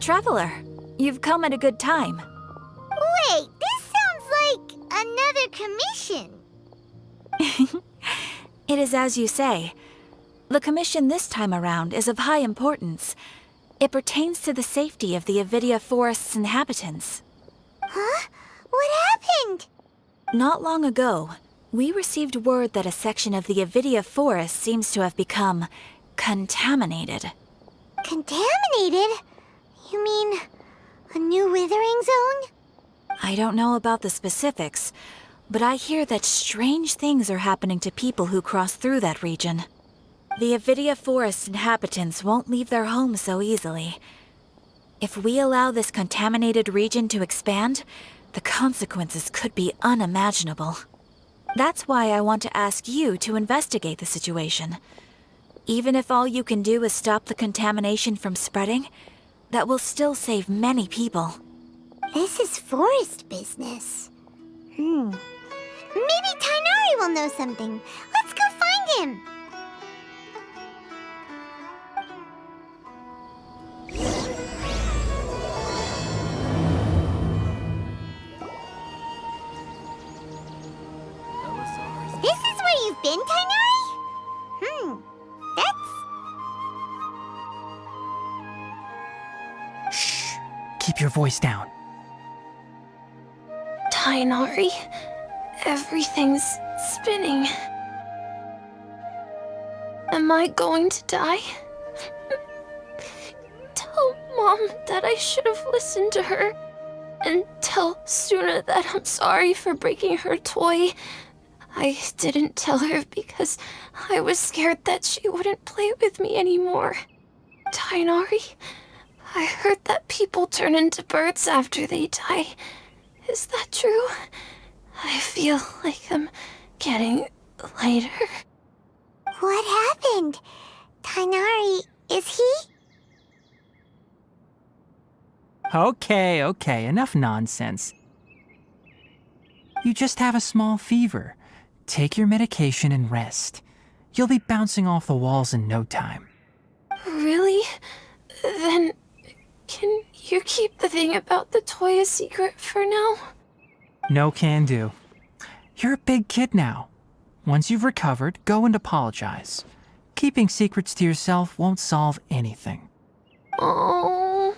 Traveler, you've come at a good time. Wait, this sounds like another commission. It is as you say. The commission this time around is of high importance. It pertains to the safety of the Avidia Forest's inhabitants. Huh? What happened? Not long ago, we received word that a section of the Avidia Forest seems to have become contaminated. Contaminated? You mean a new withering zone? I don't know about the specifics, but I hear that strange things are happening to people who cross through that region. The Avidia Forest inhabitants won't leave their homes so easily. If we allow this contaminated region to expand, the consequences could be unimaginable. That's why I want to ask you to investigate the situation. Even if all you can do is stop the contamination from spreading, that will still save many people. This is forest business. Maybe Tainari will know something. Let's go find him. This is where you've been, Tainari? Shh! Keep your voice down. Tainari, everything's spinning. Am I going to die? Tell Mom that I should have listened to her. And tell Suna that I'm sorry for breaking her toy. I didn't tell her because I was scared that she wouldn't play with me anymore. Tainari, I heard that people turn into birds after they die. Is that true? I feel like I'm getting lighter. What happened? Tainari, is he? Okay, enough nonsense. You just have a small fever. Take your medication and rest. You'll be bouncing off the walls in no time. Really? Then, can you keep the thing about the toy a secret for now? No can do. You're a big kid now. Once you've recovered, go and apologize. Keeping secrets to yourself won't solve anything. Oh.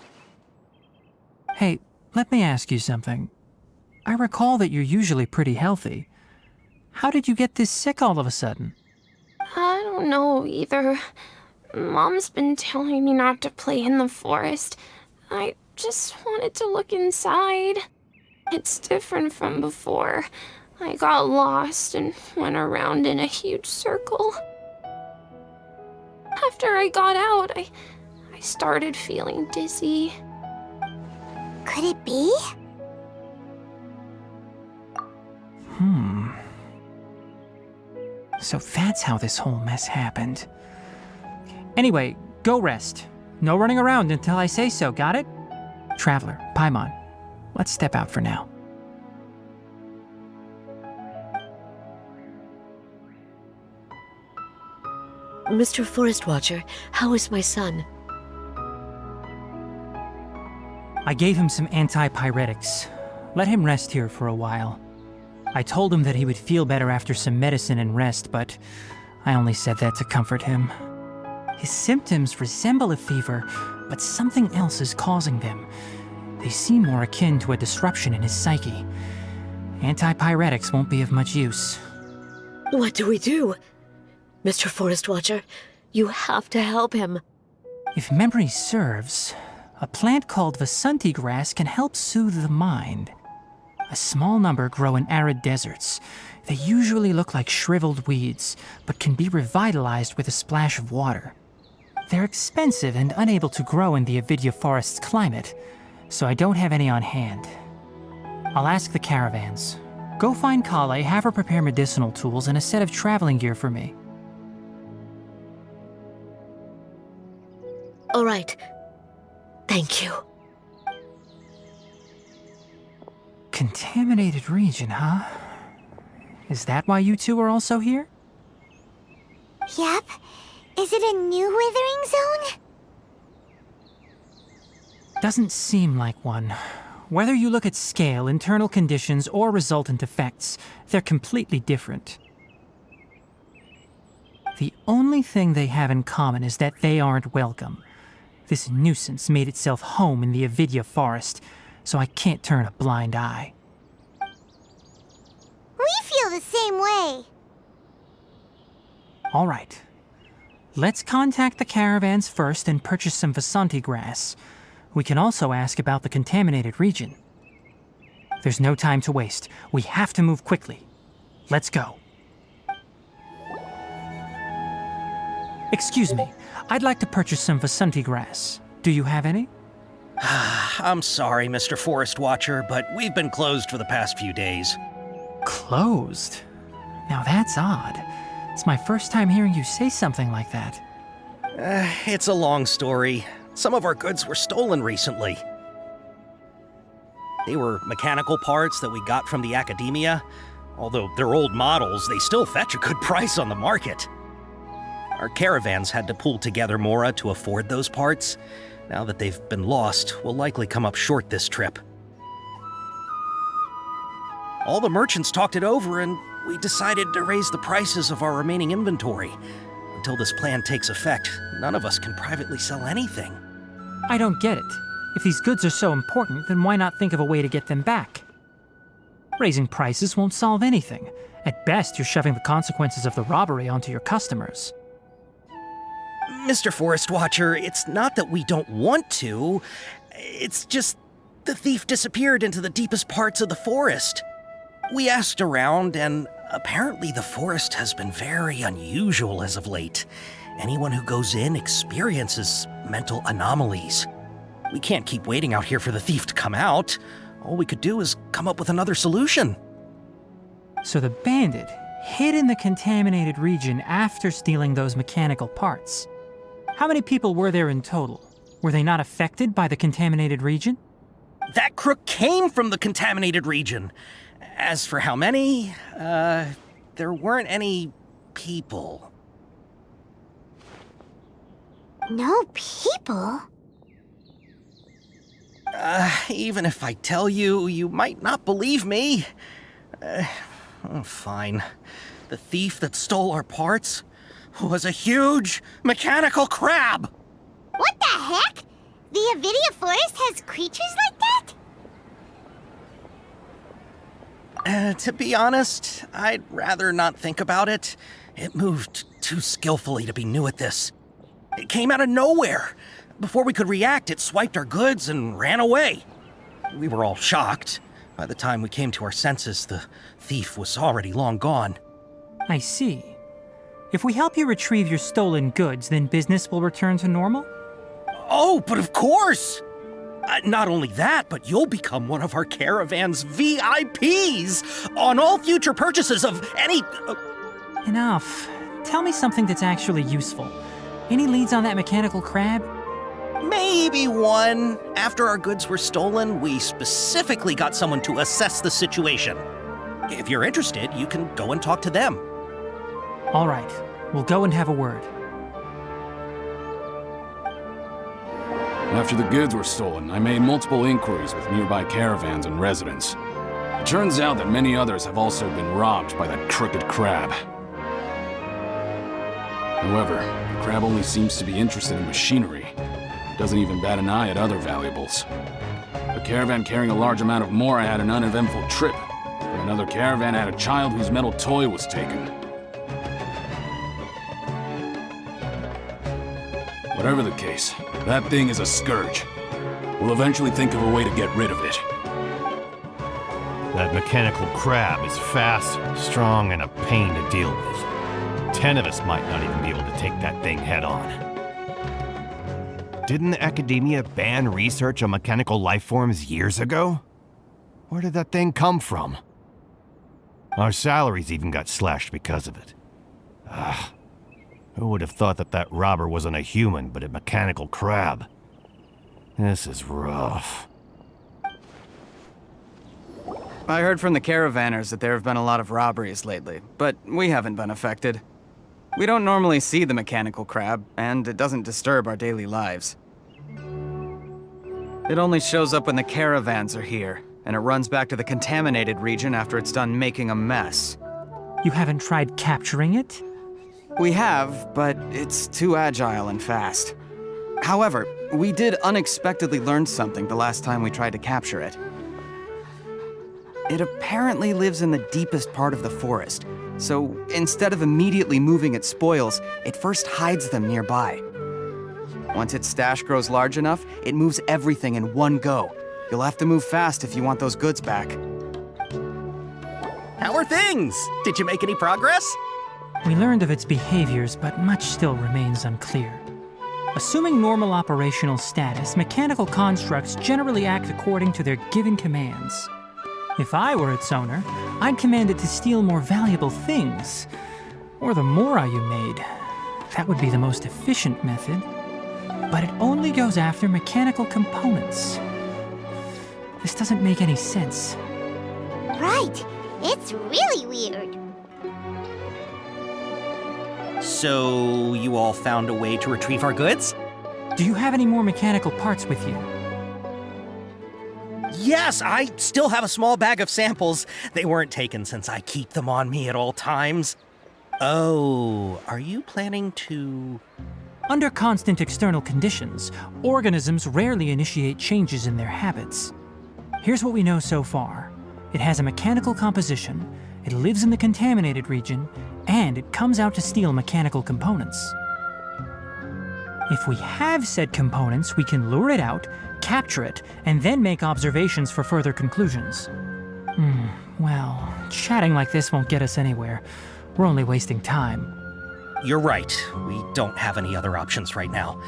Hey, let me ask you something. I recall that you're usually pretty healthy. How did you get this sick all of a sudden? I don't know either. Mom's been telling me not to play in the forest. I just wanted to look inside. It's different from before. I got lost and went around in a huge circle. After I got out, I started feeling dizzy. Could it be? So that's how this whole mess happened. Anyway, go rest. No running around until I say so, got it? Traveler, Paimon, let's step out for now. Mr. Forest Watcher, how is my son? I gave him some antipyretics. Let him rest here for a while. I told him that he would feel better after some medicine and rest, but I only said that to comfort him. His symptoms resemble a fever, but something else is causing them. They seem more akin to a disruption in his psyche. Antipyretics won't be of much use. What do we do? Mr. Forest Watcher, you have to help him. If memory serves, a plant called Vasanti grass can help soothe the mind. A small number grow in arid deserts. They usually look like shriveled weeds, but can be revitalized with a splash of water. They're expensive and unable to grow in the Avidia Forest's climate, so I don't have any on hand. I'll ask the caravans. Go find Kale, have her prepare medicinal tools and a set of traveling gear for me. All right. Thank you. Contaminated region, huh? Is that why you two are also here? Yep. Is it a new withering zone? Doesn't seem like one. Whether you look at scale, internal conditions, or resultant effects, they're completely different. The only thing they have in common is that they aren't welcome. This nuisance made itself home in the Avidya forest, so I can't turn a blind eye. We feel the same way. All right. Let's contact the caravans first and purchase some Vasanti grass. We can also ask about the contaminated region. There's no time to waste. We have to move quickly. Let's go. Excuse me. I'd like to purchase some Vasanti grass. Do you have any? I'm sorry, Mr. Forest Watcher, but we've been closed for the past few days. Closed? Now that's odd. It's my first time hearing you say something like that. It's a long story. Some of our goods were stolen recently. They were mechanical parts that we got from the academia. Although they're old models, they still fetch a good price on the market. Our caravans had to pool together more to afford those parts. Now that they've been lost, we'll likely come up short this trip. All the merchants talked it over, and we decided to raise the prices of our remaining inventory. Until this plan takes effect, none of us can privately sell anything. I don't get it. If these goods are so important, then why not think of a way to get them back? Raising prices won't solve anything. At best, you're shoving the consequences of the robbery onto your customers. Mr. Forest Watcher, it's not that we don't want to. It's just the thief disappeared into the deepest parts of the forest. We asked around, and apparently the forest has been very unusual as of late. Anyone who goes in experiences mental anomalies. We can't keep waiting out here for the thief to come out. All we could do is come up with another solution. So the bandit hid in the contaminated region after stealing those mechanical parts. How many people were there in total? Were they not affected by the contaminated region? That crook came from the contaminated region. As for how many, there weren't any people. No people? Even if I tell you, you might not believe me. Fine. The thief that stole our parts was a huge mechanical crab! What the heck? The Avidya forest has creatures like that? To be honest, I'd rather not think about it. It moved too skillfully to be new at this. It came out of nowhere. Before we could react, it swiped our goods and ran away. We were all shocked. By the time we came to our senses, the thief was already long gone. I see. If we help you retrieve your stolen goods, then business will return to normal? Oh, but of course! Not only that, but you'll become one of our caravan's VIPs on all future purchases of any... Enough. Tell me something that's actually useful. Any leads on that mechanical crab? Maybe one. After our goods were stolen, we specifically got someone to assess the situation. If you're interested, you can go and talk to them. All right. We'll go and have a word. After the goods were stolen, I made multiple inquiries with nearby caravans and residents. It turns out that many others have also been robbed by that crooked crab. However, the crab only seems to be interested in machinery. Doesn't even bat an eye at other valuables. A caravan carrying a large amount of Mora had an uneventful trip, but another caravan had a child whose metal toy was taken. Whatever the case, that thing is a scourge. We'll eventually think of a way to get rid of it. That mechanical crab is fast, strong, and a pain to deal with. 10 of us might not even be able to take that thing head on. Didn't the academia ban research on mechanical life forms years ago? Where did that thing come from? Our salaries even got slashed because of it. Ugh. Who would have thought that that robber wasn't a human, but a mechanical crab? This is rough. I heard from the caravanners that there have been a lot of robberies lately, but we haven't been affected. We don't normally see the mechanical crab, and it doesn't disturb our daily lives. It only shows up when the caravans are here, and it runs back to the contaminated region after it's done making a mess. You haven't tried capturing it? We have, but it's too agile and fast. However, we did unexpectedly learn something the last time we tried to capture it. It apparently lives in the deepest part of the forest, so instead of immediately moving its spoils, it first hides them nearby. Once its stash grows large enough, it moves everything in one go. You'll have to move fast if you want those goods back. How are things? Did you make any progress? We learned of its behaviors, but much still remains unclear. Assuming normal operational status, mechanical constructs generally act according to their given commands. If I were its owner, I'd command it to steal more valuable things. Or the more you made. That would be the most efficient method. But it only goes after mechanical components. This doesn't make any sense. Right. It's really weird. So, you all found a way to retrieve our goods? Do you have any more mechanical parts with you? Yes, I still have a small bag of samples. They weren't taken since I keep them on me at all times. Oh, are you planning to... Under constant external conditions, organisms rarely initiate changes in their habits. Here's what we know so far. It has a mechanical composition, it lives in the contaminated region, and it comes out to steal mechanical components. If we have said components, we can lure it out, capture it, and then make observations for further conclusions. Well, chatting like this won't get us anywhere. We're only wasting time. You're right. We don't have any other options right now.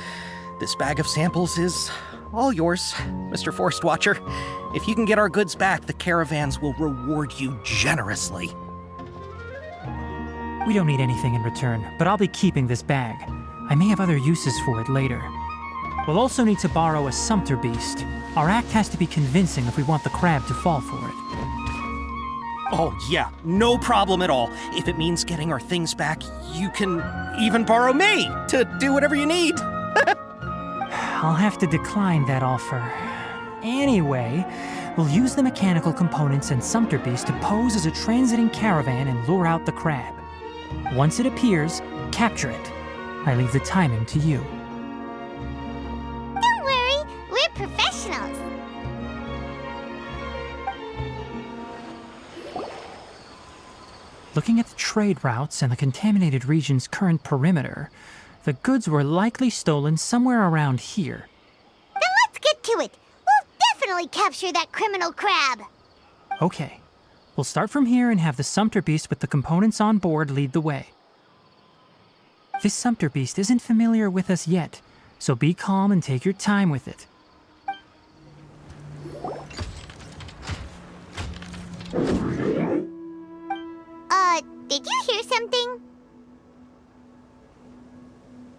This bag of samples is all yours, Mr. Forest Watcher. If you can get our goods back, the caravans will reward you generously. We don't need anything in return, but I'll be keeping this bag. I may have other uses for it later. We'll also need to borrow a sumpter beast. Our act has to be convincing if we want the crab to fall for it. Oh, yeah, no problem at all. If it means getting our things back, you can even borrow me to do whatever you need. I'll have to decline that offer. Anyway, we'll use the mechanical components and sumpter beast to pose as a transiting caravan and lure out the crab. Once it appears, capture it. I leave the timing to you. Don't worry, we're professionals. Looking at the trade routes and the contaminated region's current perimeter, the goods were likely stolen somewhere around here. Then let's get to it. We'll definitely capture that criminal crab. Okay, we'll start from here and have the sumpter beast with the components on board lead the way. This sumpter beast isn't familiar with us yet, so be calm and take your time with it. Did you hear something?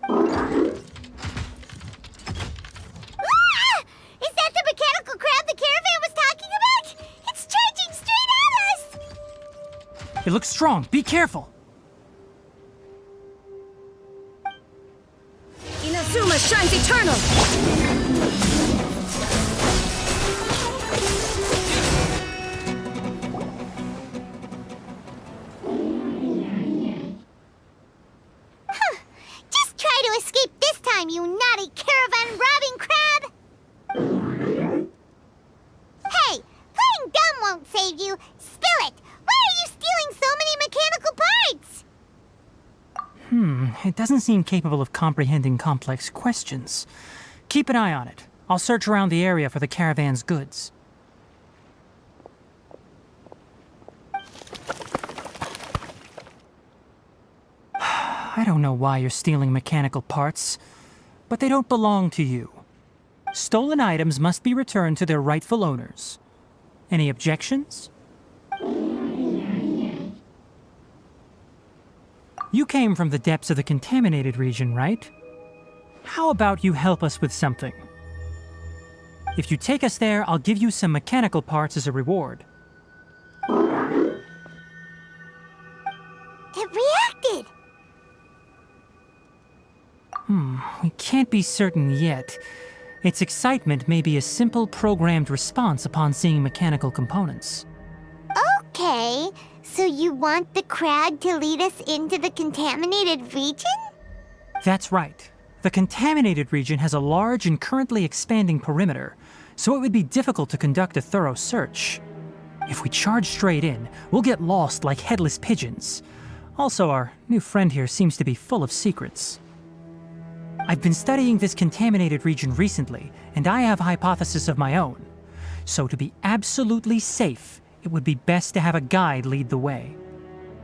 Ah! Is that the mechanical crab the caravan was talking about? It's charging straight at us! It looks strong. Be careful. Inazuma shines eternal! Just try to escape this time, you naughty caravan-robbing crab! Hey, playing dumb won't save you. Spill it! Why are you stealing so many mechanical parts? It doesn't seem capable of comprehending complex questions. Keep an eye on it. I'll search around the area for the caravan's goods. I don't know why you're stealing mechanical parts, but they don't belong to you. Stolen items must be returned to their rightful owners. Any objections? You came from the depths of the contaminated region, right? How about you help us with something? If you take us there, I'll give you some mechanical parts as a reward. It reacted! We can't be certain yet. Its excitement may be a simple programmed response upon seeing mechanical components. Okay, so you want the crag to lead us into the contaminated region? That's right. The contaminated region has a large and currently expanding perimeter, so it would be difficult to conduct a thorough search. If we charge straight in, we'll get lost like headless pigeons. Also, our new friend here seems to be full of secrets. I've been studying this contaminated region recently, and I have a hypothesis of my own. So to be absolutely safe, it would be best to have a guide lead the way.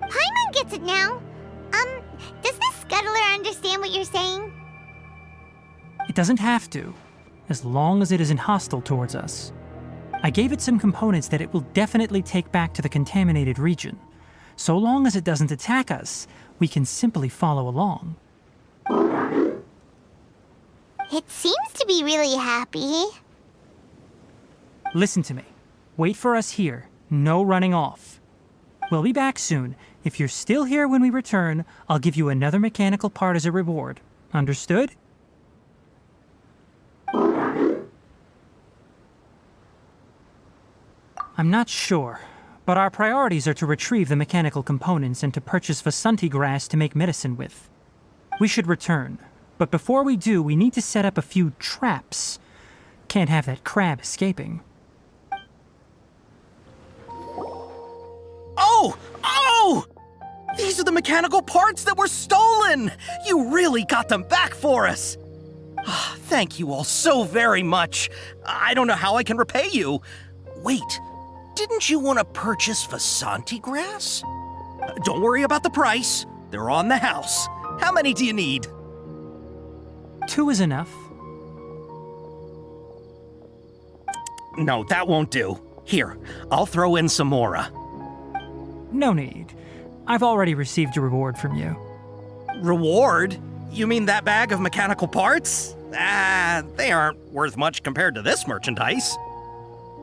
Paimon gets it now. Does the scuttler understand what you're saying? It doesn't have to, as long as it isn't hostile towards us. I gave it some components that it will definitely take back to the contaminated region. So long as it doesn't attack us, we can simply follow along. It seems to be really happy. Listen to me. Wait for us here. No running off. We'll be back soon. If you're still here when we return, I'll give you another mechanical part as a reward. Understood? I'm not sure, but our priorities are to retrieve the mechanical components and to purchase Vasanti grass to make medicine with. We should return, but before we do, we need to set up a few traps. Can't have that crab escaping. Oh! Oh! These are the mechanical parts that were stolen! You really got them back for us! Thank you all so very much. I don't know how I can repay you. Wait, didn't you want to purchase Vasanti grass? Don't worry about the price. They're on the house. How many do you need? 2 is enough. No, that won't do. Here, I'll throw in some more. No need. I've already received a reward from you. Reward? You mean that bag of mechanical parts? They aren't worth much compared to this merchandise.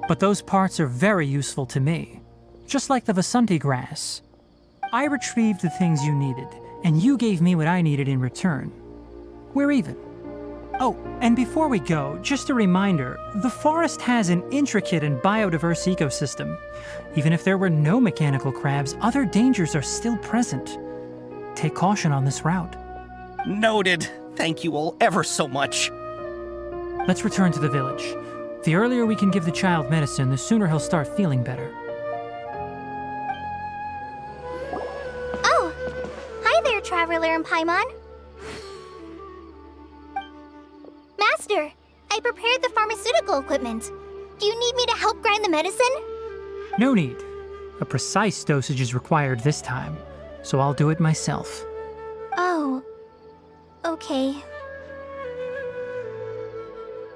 But those parts are very useful to me. Just like the Vasanti grass. I retrieved the things you needed, and you gave me what I needed in return. We're even. Oh, and before we go, just a reminder, the forest has an intricate and biodiverse ecosystem. Even if there were no mechanical crabs, other dangers are still present. Take caution on this route. Noted. Thank you all ever so much. Let's return to the village. The earlier we can give the child medicine, the sooner he'll start feeling better. Oh! Hi there, Traveler and Paimon. Master, I prepared the pharmaceutical equipment. Do you need me to help grind the medicine? No need. A precise dosage is required this time, so I'll do it myself. Oh. Okay.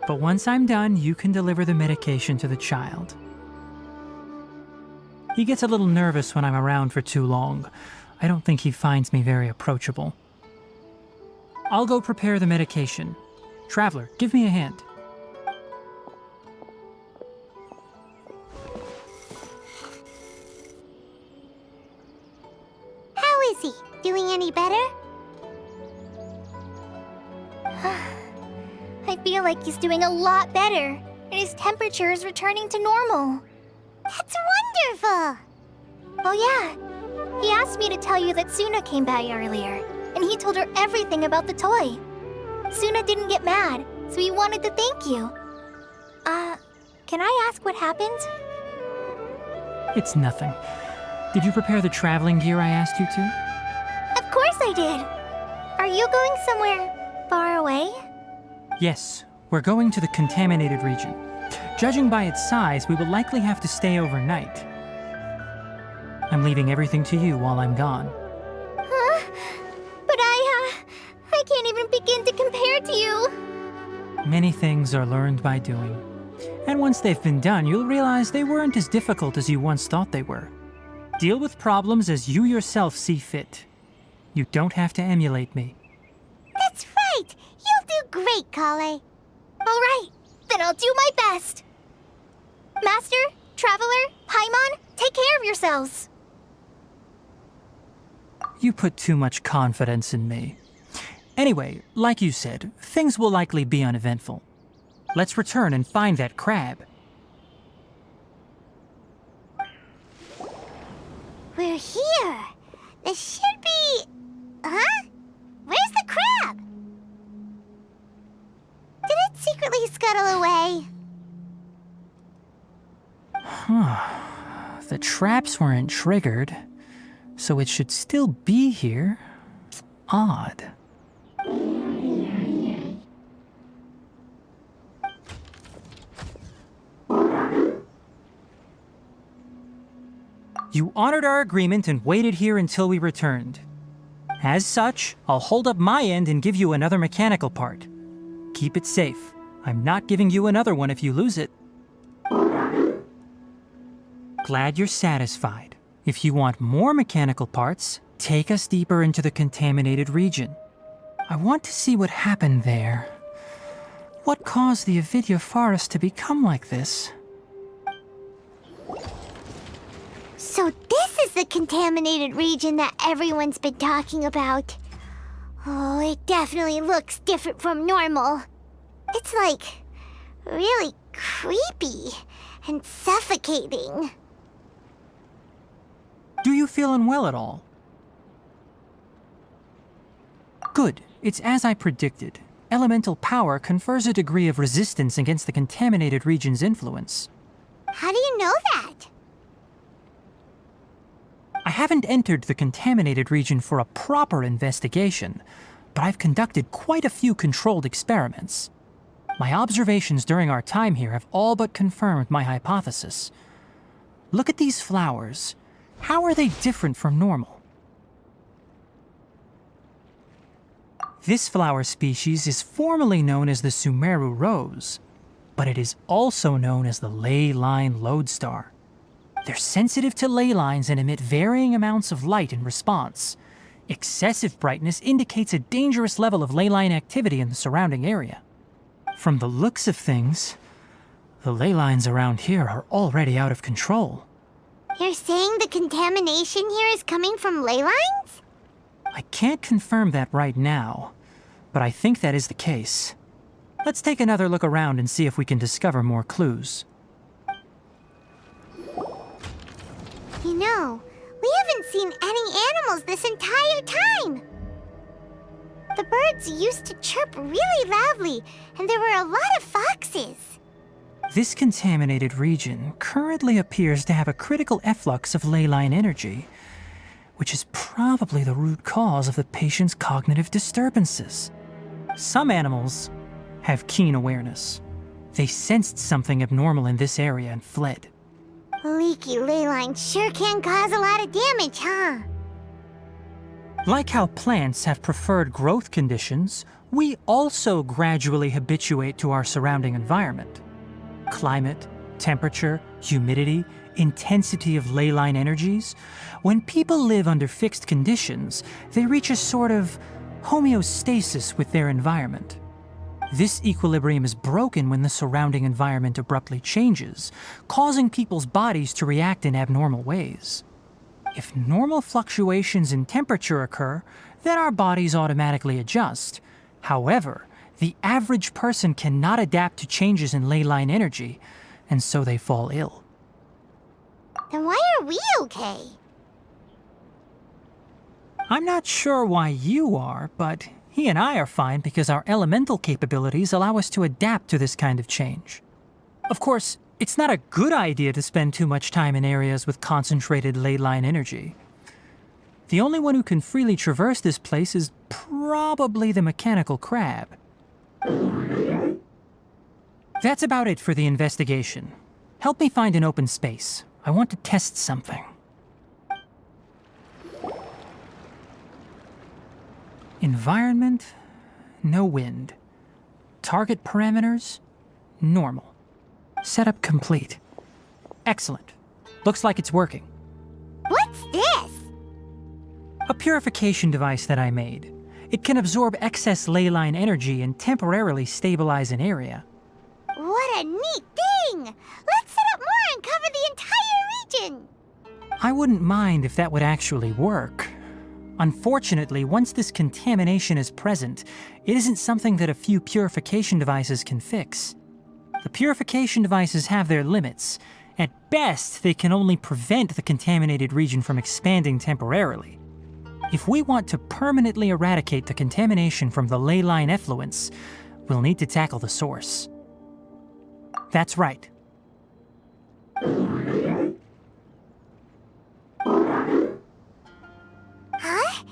But once I'm done, you can deliver the medication to the child. He gets a little nervous when I'm around for too long. I don't think he finds me very approachable. I'll go prepare the medication. Traveler, give me a hand. How is he? Doing any better? I feel like he's doing a lot better, and his temperature is returning to normal. That's wonderful! Oh yeah, he asked me to tell you that Suna came by earlier, and he told her everything about the toy. Suna didn't get mad, so he wanted to thank you. Can I ask what happened? It's nothing. Did you prepare the traveling gear I asked you to? Of course I did! Are you going somewhere far away? Yes, we're going to the contaminated region. Judging by its size, we will likely have to stay overnight. I'm leaving everything to you while I'm gone. Huh? But I can't even begin to compare to you. Many things are learned by doing. And once they've been done, you'll realize they weren't as difficult as you once thought they were. Deal with problems as you yourself see fit. You don't have to emulate me. That's right! You'll do great, Kale. All right, then I'll do my best. Master, Traveler, Paimon, take care of yourselves. You put too much confidence in me. Anyway, like you said, things will likely be uneventful. Let's return and find that crab. We're here. This should be... Huh? Where's the crab? Did it secretly scuttle away? The traps weren't triggered, so it should still be here. Odd. You honored our agreement and waited here until we returned. As such, I'll hold up my end and give you another mechanical part. Keep it safe. I'm not giving you another one if you lose it. Glad you're satisfied. If you want more mechanical parts, take us deeper into the contaminated region. I want to see what happened there. What caused the Avidya forest to become like this? So this is the contaminated region that everyone's been talking about. Oh, it definitely looks different from normal. It's like really creepy and suffocating. Do you feel unwell at all? Good. It's as I predicted. Elemental power confers a degree of resistance against the contaminated region's influence. How do you know that? I haven't entered the contaminated region for a proper investigation, but I've conducted quite a few controlled experiments. My observations during our time here have all but confirmed my hypothesis. Look at these flowers. How are they different from normal? This flower species is formally known as the Sumeru rose, but it is also known as the ley line lodestar. They're sensitive to ley lines and emit varying amounts of light in response. Excessive brightness indicates a dangerous level of ley line activity in the surrounding area. From the looks of things, the ley lines around here are already out of control. You're saying the contamination here is coming from ley lines? I can't confirm that right now, but I think that is the case. Let's take another look around and see if we can discover more clues. You know, we haven't seen any animals this entire time. The birds used to chirp really loudly, and there were a lot of foxes. This contaminated region currently appears to have a critical efflux of ley line energy, which is probably the root cause of the patient's cognitive disturbances. Some animals have keen awareness. They sensed something abnormal in this area and fled. Leaky ley lines sure can cause a lot of damage, huh? Like how plants have preferred growth conditions, we also gradually habituate to our surrounding environment. Climate, temperature, humidity, intensity of ley line energies. When people live under fixed conditions, they reach a sort of homeostasis with their environment. This equilibrium is broken when the surrounding environment abruptly changes, causing people's bodies to react in abnormal ways. If normal fluctuations in temperature occur, then our bodies automatically adjust. However, the average person cannot adapt to changes in ley line energy, and so they fall ill. Then why are we okay? I'm not sure why you are, but he and I are fine because our elemental capabilities allow us to adapt to this kind of change. Of course, it's not a good idea to spend too much time in areas with concentrated ley line energy. The only one who can freely traverse this place is probably the mechanical crab. That's about it for the investigation. Help me find an open space. I want to test something. Environment, no wind. Target parameters, normal. Setup complete. Excellent. Looks like it's working. What's this? A purification device that I made. It can absorb excess ley line energy and temporarily stabilize an area. What a neat thing! Let's set up more and cover the entire region! I wouldn't mind if that would actually work. Unfortunately, once this contamination is present, it isn't something that a few purification devices can fix. The purification devices have their limits. At best, they can only prevent the contaminated region from expanding temporarily. If we want to permanently eradicate the contamination from the ley line effluents, we'll need to tackle the source. That's right. Huh?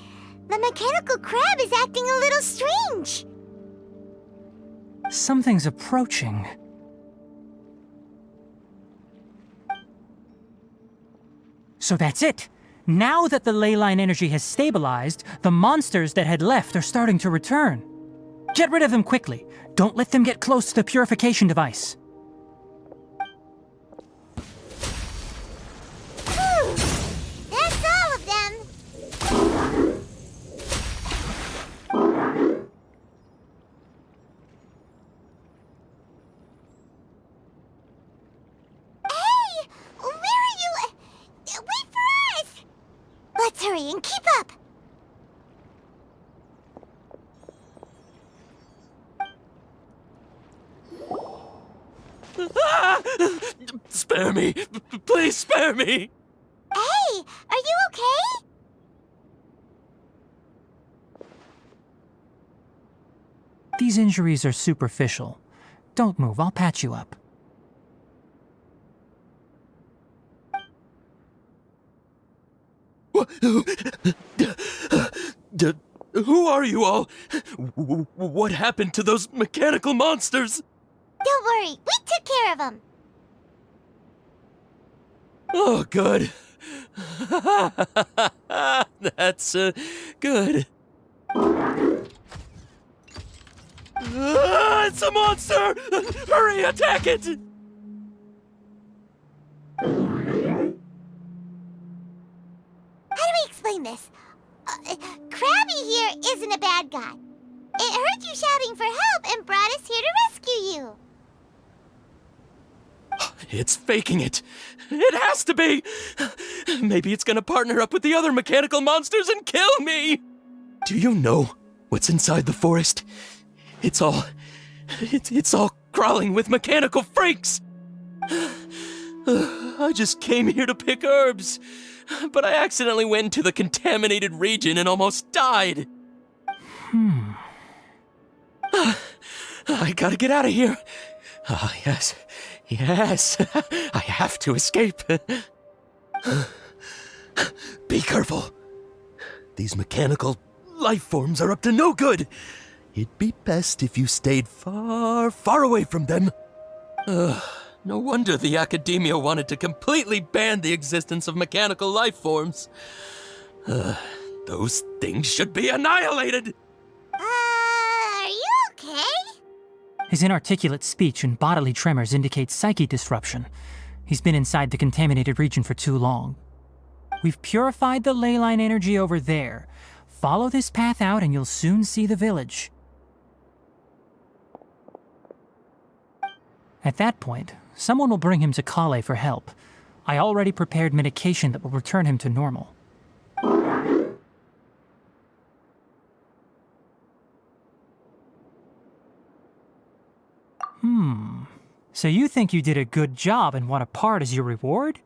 The mechanical crab is acting a little strange. Something's approaching. So that's it. Now that the ley line energy has stabilized, the monsters that had left are starting to return. Get rid of them quickly. Don't let them get close to the purification device. Whew. That's all of them. Hey! Where are you? Wait for us! Let's hurry and keep up! Spare me! Please spare me! Hey! Are you okay? These injuries are superficial. Don't move, I'll patch you up. Who are you all? What happened to those mechanical monsters? Don't worry, we took care of them. Oh, good. That's good. It's a monster! Hurry, attack it! How do we explain this? Krabby here isn't a bad guy. It heard you shouting for help and brought us here to rescue you. It's faking it. It has to be. Maybe it's gonna partner up with the other mechanical monsters and kill me. Do you know what's inside the forest? It's all crawling with mechanical freaks. I just came here to pick herbs, but I accidentally went into the contaminated region and almost died. I gotta get out of here. Ah, yes. Yes, I have to escape. Be careful. These mechanical life forms are up to no good. It'd be best if you stayed far, far away from them. No wonder the academia wanted to completely ban the existence of mechanical life forms. Those things should be annihilated. Are you okay? His inarticulate speech and bodily tremors indicate psyche disruption. He's been inside the contaminated region for too long. We've purified the ley line energy over there. Follow this path out and you'll soon see the village. At that point, someone will bring him to Kale for help. I already prepared medication that will return him to normal. So you think you did a good job and want a part as your reward?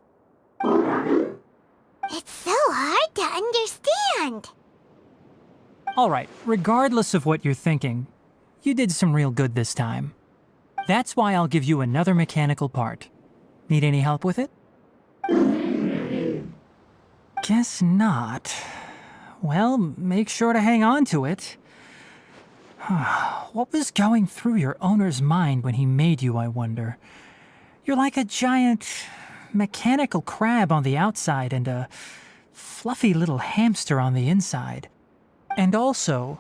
It's so hard to understand. Alright, regardless of what you're thinking, you did some real good this time. That's why I'll give you another mechanical part. Need any help with it? Guess not. Well, make sure to hang on to it. What was going through your owner's mind when he made you, I wonder? You're like a giant mechanical crab on the outside and a fluffy little hamster on the inside. And also,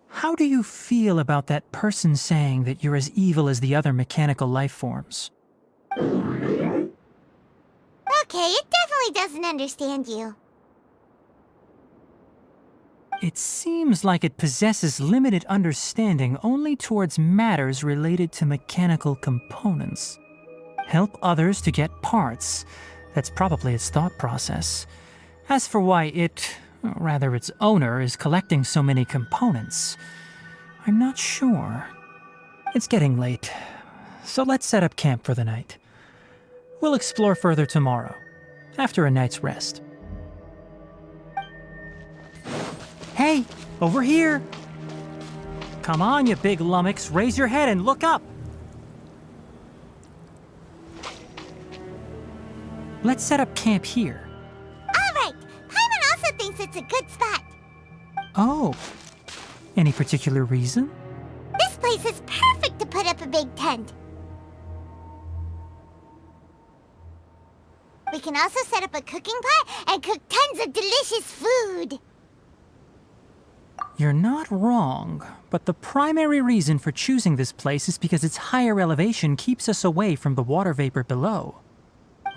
how do you feel about that person saying that you're as evil as the other mechanical life forms? Okay, it definitely doesn't understand you. It seems like it possesses limited understanding only towards matters related to mechanical components. Help others to get parts. That's probably its thought process. As for why it, or rather its owner, is collecting so many components, I'm not sure. It's getting late. So let's set up camp for the night. We'll explore further tomorrow, after a night's rest. Hey, over here! Come on, you big lummox, raise your head and look up! Let's set up camp here. Alright, Paimon also thinks it's a good spot. Oh, any particular reason? This place is perfect to put up a big tent. We can also set up a cooking pot and cook tons of delicious food. You're not wrong, but the primary reason for choosing this place is because its higher elevation keeps us away from the water vapor below.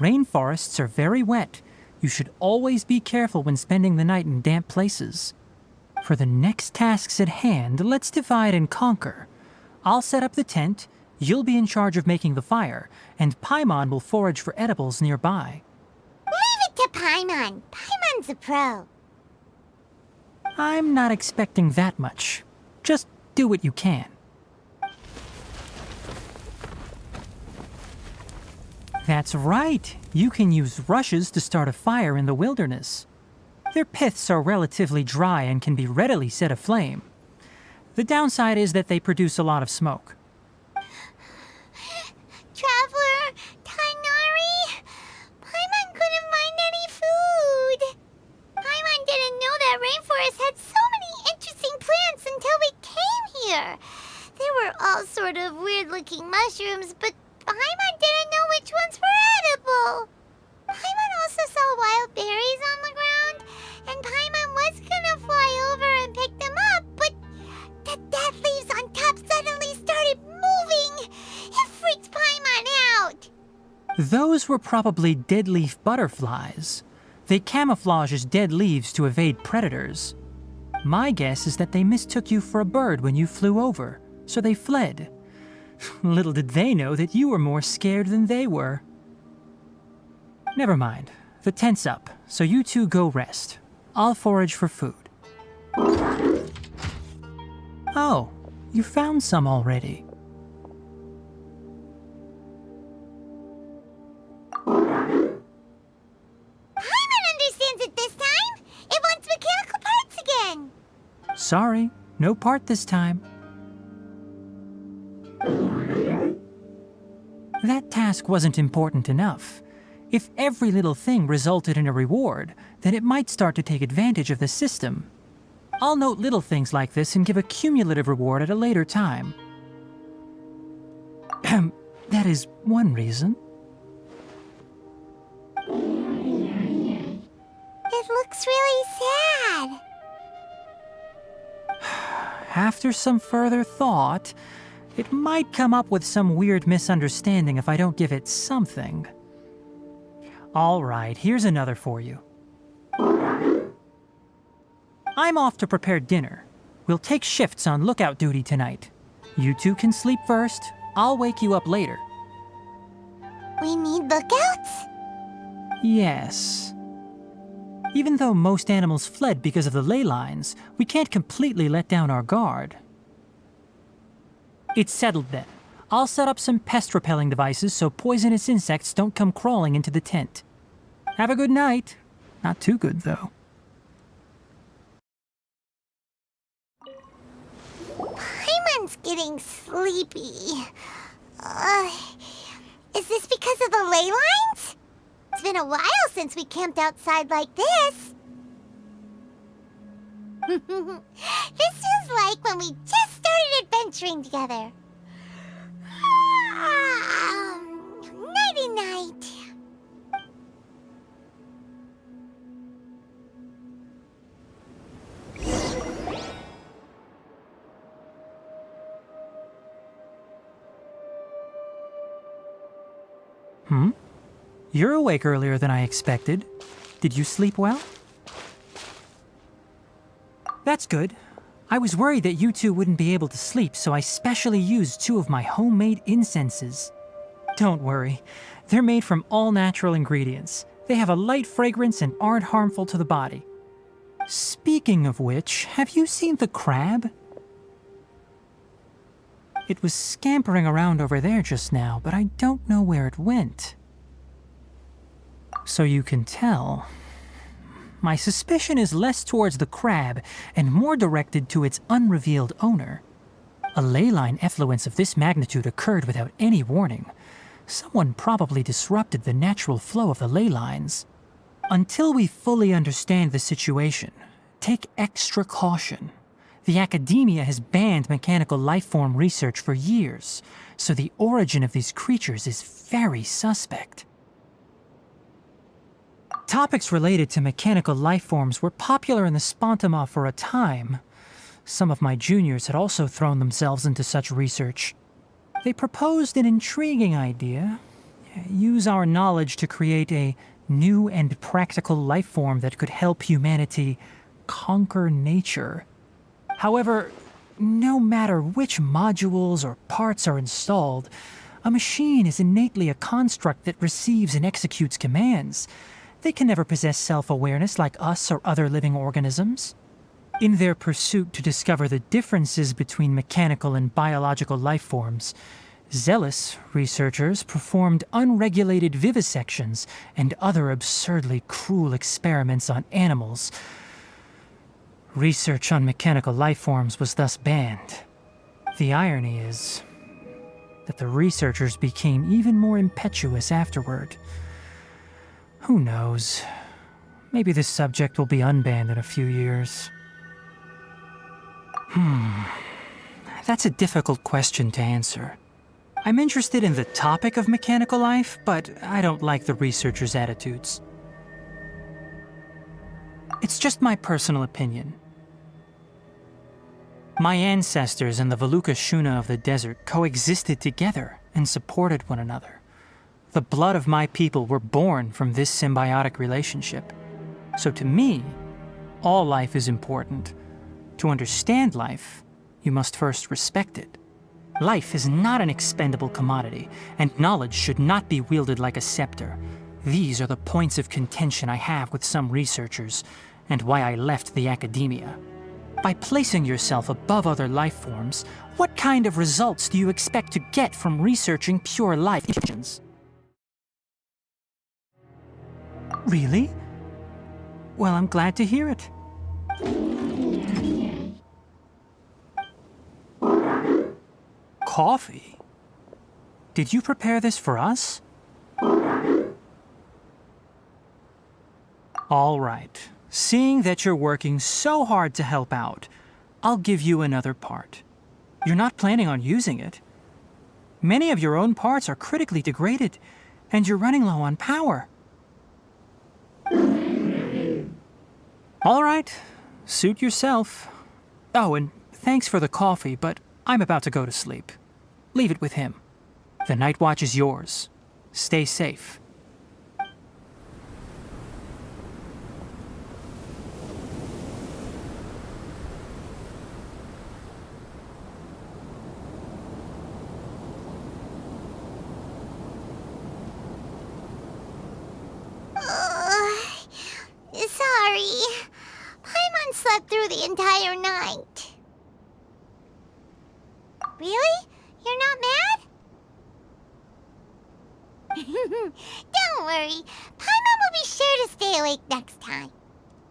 Rainforests are very wet. You should always be careful when spending the night in damp places. For the next tasks at hand, let's divide and conquer. I'll set up the tent, you'll be in charge of making the fire, and Paimon will forage for edibles nearby. Leave it to Paimon. Paimon's a pro. I'm not expecting that much. Just do what you can. That's right. You can use rushes to start a fire in the wilderness. Their piths are relatively dry and can be readily set aflame. The downside is that they produce a lot of smoke. Traveler, Tainari, Paimon couldn't find any food. Paimon didn't know that rainforest had so many interesting plants until we came here. They were all sort of weird-looking mushrooms, but Paimon didn't know which ones were edible. Paimon also saw wild berries on the ground, and Paimon was gonna fly over and pick them up, but the dead leaves on top suddenly started moving. It freaked Paimon out. Those were probably deadleaf butterflies. They camouflage as dead leaves to evade predators. My guess is that they mistook you for a bird when you flew over, so they fled. Little did they know that you were more scared than they were. Never mind. The tent's up, so you two go rest. I'll forage for food. Oh, you found some already. Paimon understands it this time. It wants mechanical parts again. Sorry, no part this time. That task wasn't important enough. If every little thing resulted in a reward, then it might start to take advantage of the system. I'll note little things like this and give a cumulative reward at a later time. That is one reason. It looks really sad. After some further thought, it might come up with some weird misunderstanding if I don't give it something. All right, here's another for you. I'm off to prepare dinner. We'll take shifts on lookout duty tonight. You two can sleep first. I'll wake you up later. We need lookouts? Yes. Even though most animals fled because of the ley lines, we can't completely let down our guard. It's settled then. I'll set up some pest-repelling devices so poisonous insects don't come crawling into the tent. Have a good night. Not too good, though. Paimon's getting sleepy. Is this because of the ley lines? It's been a while since we camped outside like this. This feels like when we just started adventuring together. Nighty-night. You're awake earlier than I expected. Did you sleep well? That's good. I was worried that you two wouldn't be able to sleep, so I specially used 2 of my homemade incenses. Don't worry. They're made from all natural ingredients. They have a light fragrance and aren't harmful to the body. Speaking of which, have you seen the crab? It was scampering around over there just now, but I don't know where it went. So you can tell, my suspicion is less towards the crab and more directed to its unrevealed owner. A ley line effluence of this magnitude occurred without any warning. Someone probably disrupted the natural flow of the ley lines. Until we fully understand the situation, take extra caution. The academia has banned mechanical lifeform research for years, so the origin of these creatures is very suspect. Topics related to mechanical lifeforms were popular in the Spontama for a time. Some of my juniors had also thrown themselves into such research. They proposed an intriguing idea: use our knowledge to create a new and practical lifeform that could help humanity conquer nature. However, no matter which modules or parts are installed, a machine is innately a construct that receives and executes commands. They can never possess self-awareness like us or other living organisms. In their pursuit to discover the differences between mechanical and biological lifeforms, zealous researchers performed unregulated vivisections and other absurdly cruel experiments on animals. Research on mechanical lifeforms was thus banned. The irony is that the researchers became even more impetuous afterward. Who knows? Maybe this subject will be unbanned in a few years. That's a difficult question to answer. I'm interested in the topic of mechanical life, but I don't like the researchers' attitudes. It's just my personal opinion. My ancestors and the Valuka Shuna of the desert coexisted together and supported one another. The blood of my people were born from this symbiotic relationship. So to me, all life is important. To understand life, you must first respect it. Life is not an expendable commodity, and knowledge should not be wielded like a scepter. These are the points of contention I have with some researchers, and why I left the academia. By placing yourself above other life forms, what kind of results do you expect to get from researching pure life? Really? Well, I'm glad to hear it. Coffee? Did you prepare this for us? All right. Seeing that you're working so hard to help out, I'll give you another part. You're not planning on using it. Many of your own parts are critically degraded, and you're running low on power. All right. Suit yourself. Oh, and thanks for the coffee, but I'm about to go to sleep. Leave it with him. The night watch is yours. Stay safe. Sorry. Paimon slept through the entire night. Really? You're not mad? Don't worry. Paimon will be sure to stay awake next time.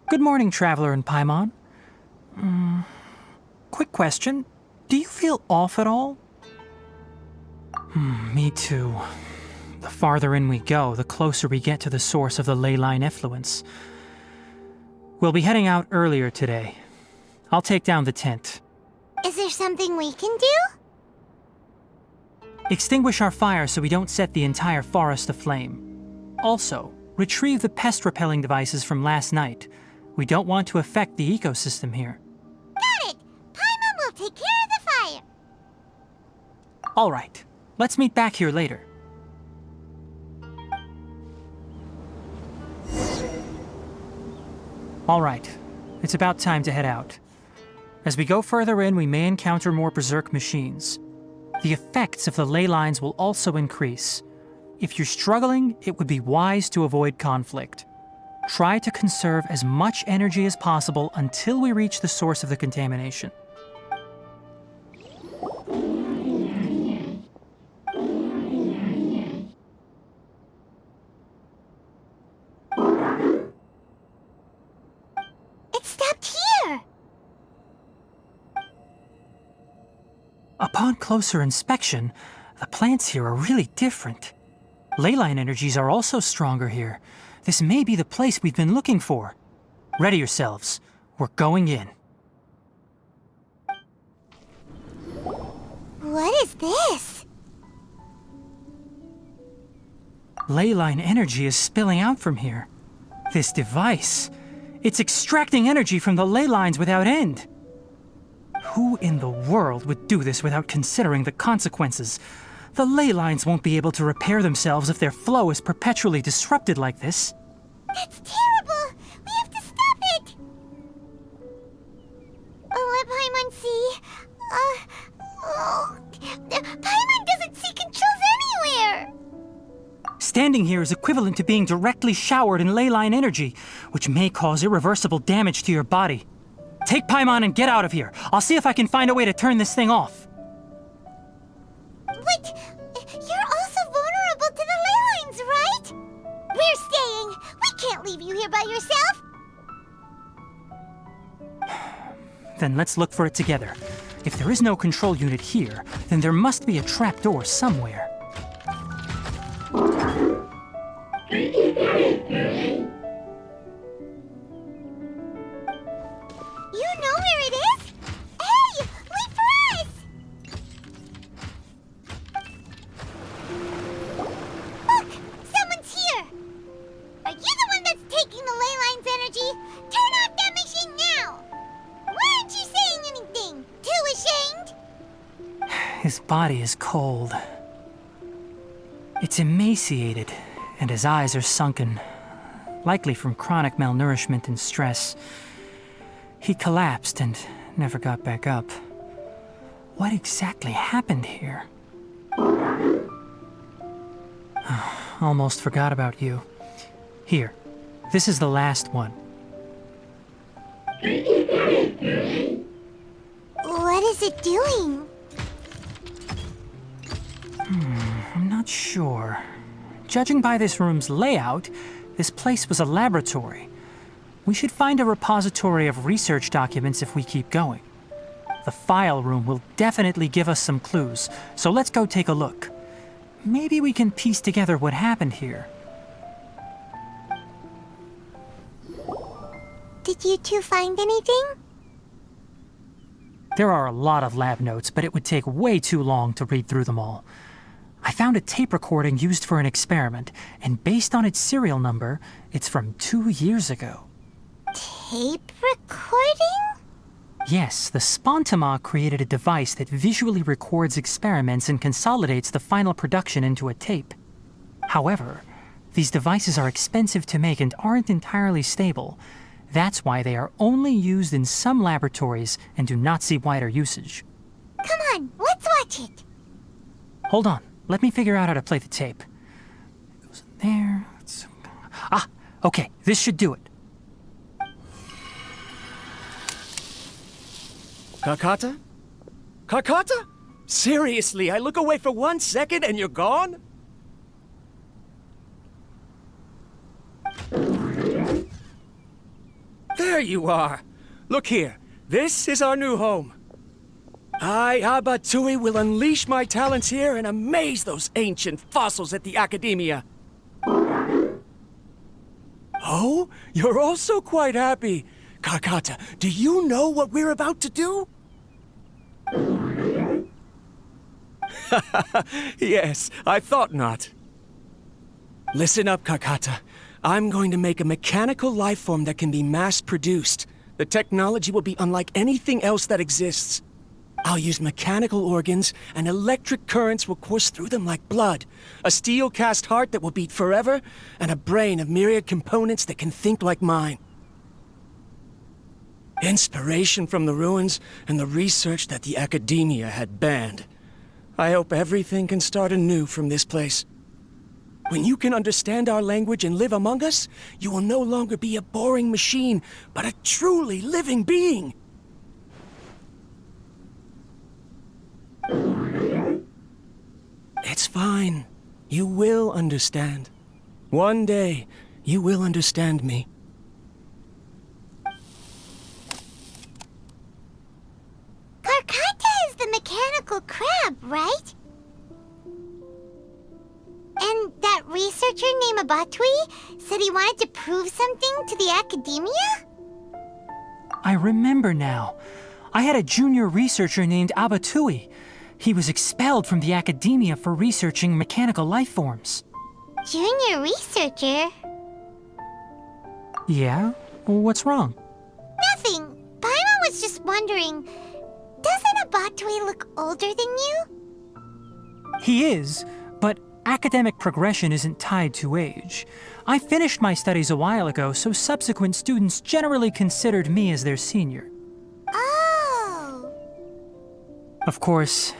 Good morning, Traveler and Paimon. Quick question. Do you feel off at all? Me too. The farther in we go, the closer we get to the source of the ley line effluence. We'll be heading out earlier today. I'll take down the tent. Is there something we can do? Extinguish our fire so we don't set the entire forest aflame. Also, retrieve the pest-repelling devices from last night. We don't want to affect the ecosystem here. Got it! Paimon will take care of the fire. All right. Let's meet back here later. All right. It's about time to head out. As we go further in, we may encounter more berserk machines. The effects of the ley lines will also increase. If you're struggling, it would be wise to avoid conflict. Try to conserve as much energy as possible until we reach the source of the contamination. Upon closer inspection, the plants here are really different. Leyline energies are also stronger here. This may be the place we've been looking for. Ready yourselves. We're going in. What is this? Leyline energy is spilling out from here. This device, it's extracting energy from the ley lines without end. Who in the world would do this without considering the consequences? The ley lines won't be able to repair themselves if their flow is perpetually disrupted like this. That's terrible! We have to stop it! Let Paimon see. Paimon doesn't see controls anywhere! Standing here is equivalent to being directly showered in leyline energy, which may cause irreversible damage to your body. Take Paimon and get out of here. I'll see if I can find a way to turn this thing off. But you're also vulnerable to the ley lines, right? We're staying. We can't leave you here by yourself. Then let's look for it together. If there is no control unit here, then there must be a trapdoor somewhere. You know where it is? Hey, wait for us! Look, someone's here. Are you the one that's taking the ley line's energy? Turn off that machine now! Why aren't you saying anything? Too ashamed? His body is cold. It's emaciated, and his eyes are sunken, likely from chronic malnourishment and stress. He collapsed and never got back up. What exactly happened here? Almost forgot about you. Here, this is the last one. What is it doing? I'm not sure. Judging by this room's layout, this place was a laboratory. We should find a repository of research documents if we keep going. The file room will definitely give us some clues, so let's go take a look. Maybe we can piece together what happened here. Did you two find anything? There are a lot of lab notes, but it would take way too long to read through them all. I found a tape recording used for an experiment, and based on its serial number, it's from 2 years ago. Tape recording? Yes, the Spontama created a device that visually records experiments and consolidates the final production into a tape. However, these devices are expensive to make and aren't entirely stable. That's why they are only used in some laboratories and do not see wider usage. Come on, let's watch it. Hold on, let me figure out how to play the tape. It goes in there. Okay, this should do it. Kakata? Kakata? Seriously, I look away for 1 second and you're gone? There you are. Look here. This is our new home. I, Abatui, will unleash my talents here and amaze those ancient fossils at the Academia. Oh, you're also quite happy. Kakata, do you know what we're about to do? Yes, I thought not. Listen up, Kakata. I'm going to make a mechanical life form that can be mass-produced. The technology will be unlike anything else that exists. I'll use mechanical organs, and electric currents will course through them like blood. A steel-cast heart that will beat forever, and a brain of myriad components that can think like mine. Inspiration from the ruins and the research that the Academia had banned. I hope everything can start anew from this place. When you can understand our language and live among us, you will no longer be a boring machine, but a truly living being. It's fine. You will understand. One day, you will understand me. Karkata is the mechanical crab. researcher named Abatui said he wanted to prove something to the academia? I remember now. I had a junior researcher named Abatui. He was expelled from the academia for researching mechanical life forms. Junior researcher? Yeah? What's wrong? Nothing. Paimon was just wondering, doesn't Abatui look older than you? He is, but academic progression isn't tied to age. I finished my studies a while ago, so subsequent students generally considered me as their senior. Oh. Of course,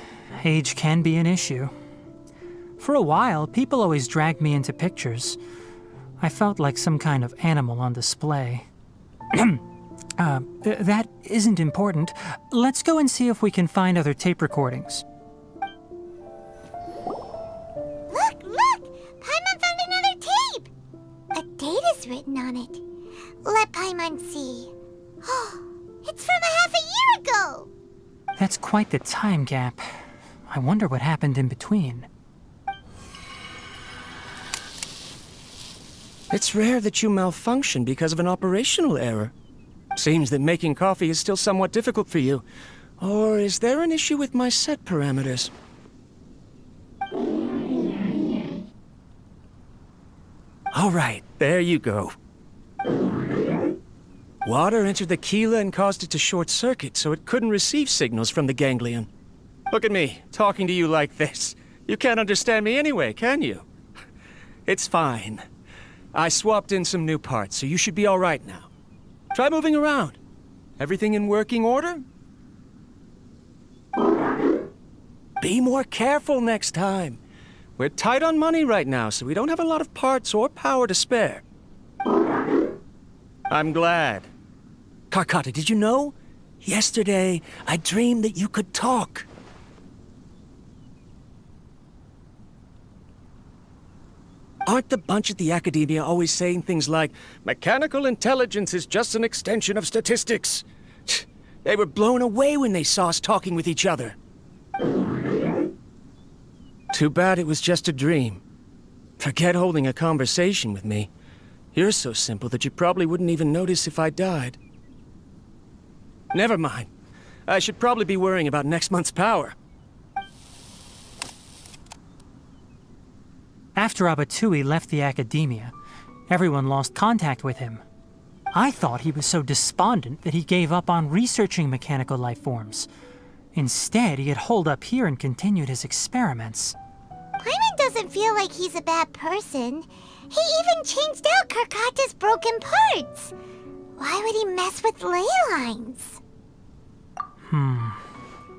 age can be an issue. For a while, people always dragged me into pictures. I felt like some kind of animal on display. That isn't important. Let's go and see if we can find other tape recordings. Look! Paimon found another tape! A date is written on it. Let Paimon see. It's from a half a year ago! That's quite the time gap. I wonder what happened in between. It's rare that you malfunction because of an operational error. Seems that making coffee is still somewhat difficult for you. Or is there an issue with my set parameters? All right, there you go. Water entered the chela and caused it to short-circuit, so it couldn't receive signals from the ganglion. Look at me, talking to you like this. You can't understand me anyway, can you? It's fine. I swapped in some new parts, so you should be all right now. Try moving around. Everything in working order? Be more careful next time. We're tight on money right now, so we don't have a lot of parts or power to spare. I'm glad. Karkata, did you know? Yesterday, I dreamed that you could talk. Aren't the bunch at the Academia always saying things like, mechanical intelligence is just an extension of statistics? They were blown away when they saw us talking with each other. Too bad it was just a dream. Forget holding a conversation with me. You're so simple that you probably wouldn't even notice if I died. Never mind. I should probably be worrying about next month's power. After Abatui left the academia, everyone lost contact with him. I thought he was so despondent that he gave up on researching mechanical life forms. Instead, he had holed up here and continued his experiments. Paimon doesn't feel like he's a bad person. He even changed out Karkata's broken parts. Why would he mess with ley lines?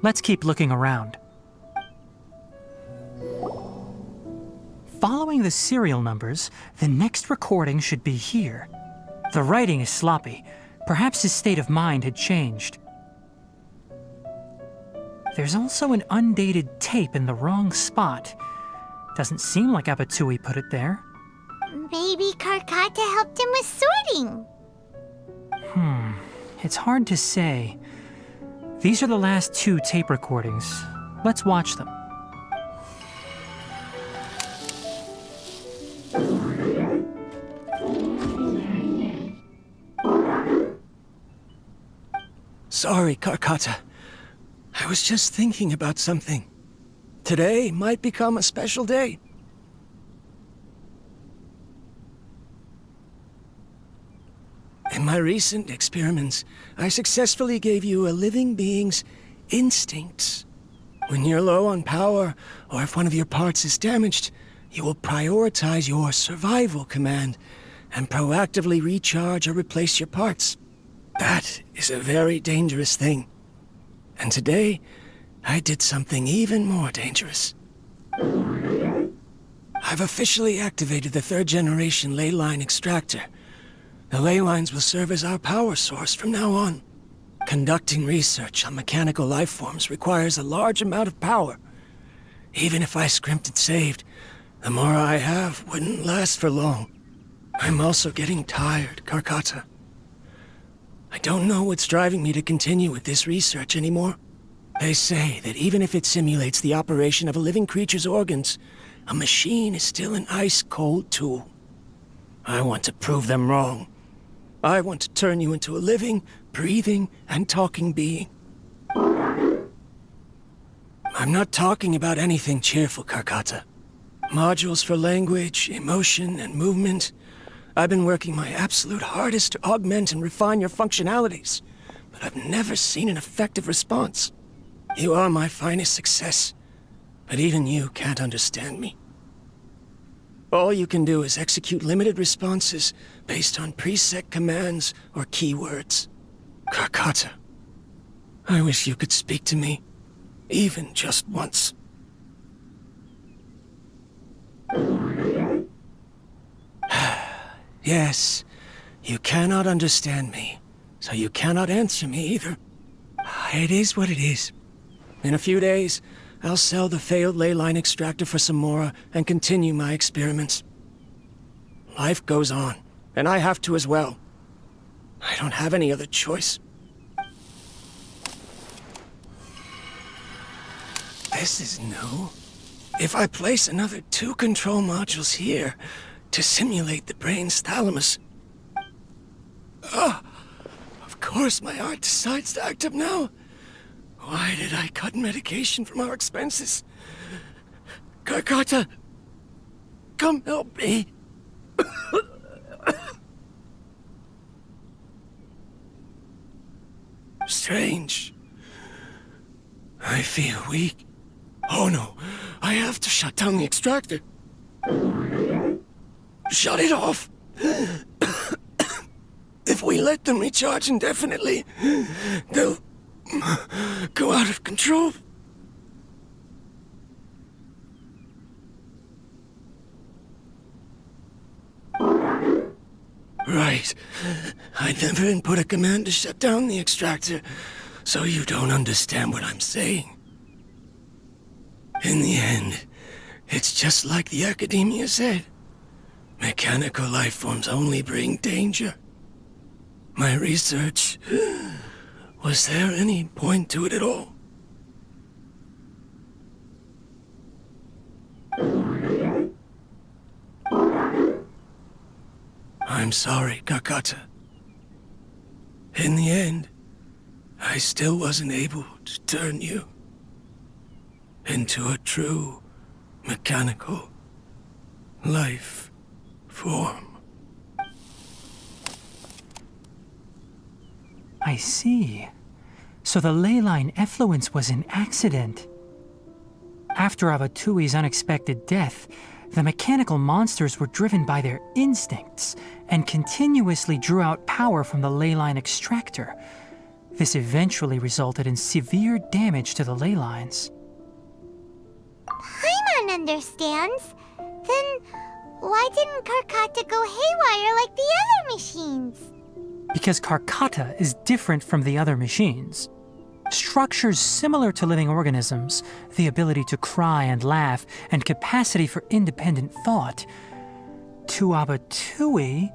Let's keep looking around. Following the serial numbers, the next recording should be here. The writing is sloppy. Perhaps his state of mind had changed. There's also an undated tape in the wrong spot. Doesn't seem like Abatui put it there. Maybe Karkata helped him with sorting. It's hard to say. These are the last 2 tape recordings. Let's watch them. Sorry, Karkata. I was just thinking about something. Today might become a special day. In my recent experiments, I successfully gave you a living being's instincts. When you're low on power, or if one of your parts is damaged, you will prioritize your survival command and proactively recharge or replace your parts. That is a very dangerous thing. And today, I did something even more dangerous. I've officially activated the 3rd generation ley line extractor. The ley lines will serve as our power source from now on. Conducting research on mechanical life forms requires a large amount of power. Even if I scrimped and saved, the more I have wouldn't last for long. I'm also getting tired, Karkata. I don't know what's driving me to continue with this research anymore. They say that even if it simulates the operation of a living creature's organs, a machine is still an ice-cold tool. I want to prove them wrong. I want to turn you into a living, breathing, and talking being. I'm not talking about anything cheerful, Karkata. Modules for language, emotion, and movement. I've been working my absolute hardest to augment and refine your functionalities, but I've never seen an effective response. You are my finest success, but even you can't understand me. All you can do is execute limited responses based on preset commands or keywords. Karkata, I wish you could speak to me, even just once. Yes, you cannot understand me, so you cannot answer me either. It is what it is. In a few days, I'll sell the failed ley line extractor for some more and continue my experiments. Life goes on, and I have to as well. I don't have any other choice. This is new. If I place another 2 control modules here to simulate the brain's thalamus... of course my heart decides to act up now. Why did I cut medication from our expenses? Karkata, come help me. Strange. I feel weak. Oh no, I have to shut down the extractor. Shut it off. If we let them recharge indefinitely, they'll go out of control. Right. I never input a command to shut down the extractor, so you don't understand what I'm saying. In the end, it's just like the academia said. Mechanical life forms only bring danger. My research... was there any point to it at all? I'm sorry, Karkata. In the end, I still wasn't able to turn you into a true mechanical life form. I see. So the ley line effluence was an accident. After Avatui's unexpected death, the mechanical monsters were driven by their instincts and continuously drew out power from the ley line extractor. This eventually resulted in severe damage to the ley lines. Paimon understands. Then why didn't Karkata go haywire like the other machines? Because Karkata is different from the other machines. Structures similar to living organisms, the ability to cry and laugh, and capacity for independent thought. To Abatui,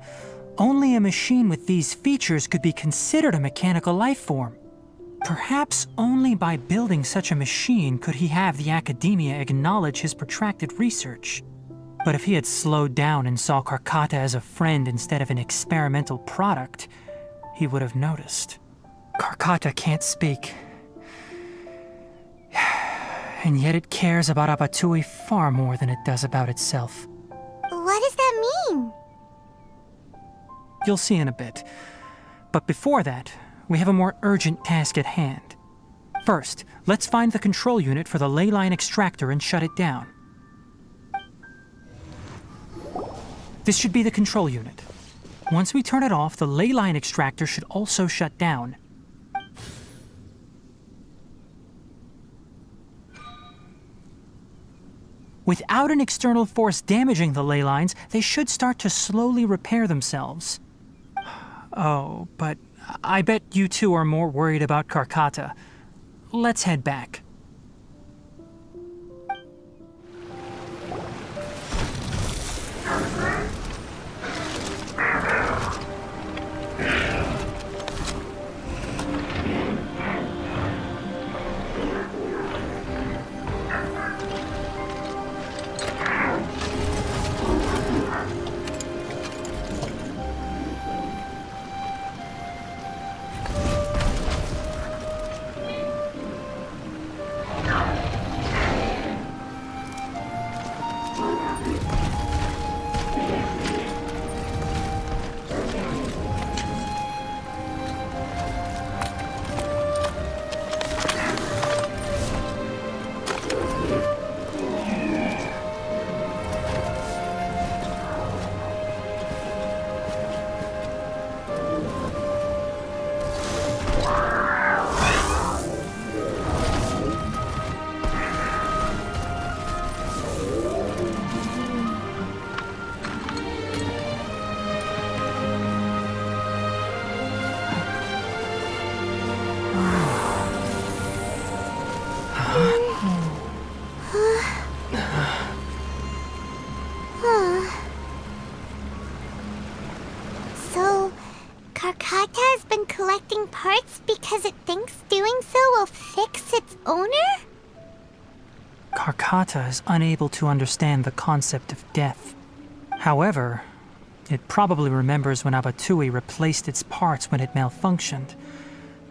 only a machine with these features could be considered a mechanical life form. Perhaps only by building such a machine could he have the academia acknowledge his protracted research. But if he had slowed down and saw Karkata as a friend instead of an experimental product, he would have noticed. Karkata can't speak. And yet it cares about Abatui far more than it does about itself. What does that mean? You'll see in a bit. But before that, we have a more urgent task at hand. First, let's find the control unit for the ley line extractor and shut it down. This should be the control unit. Once we turn it off, the ley line extractor should also shut down. Without an external force damaging the ley lines, they should start to slowly repair themselves. Oh, but I bet you two are more worried about Karkata. Let's head back. Karkata has been collecting parts because it thinks doing so will fix its owner? Karkata is unable to understand the concept of death. However, it probably remembers when Abatui replaced its parts when it malfunctioned,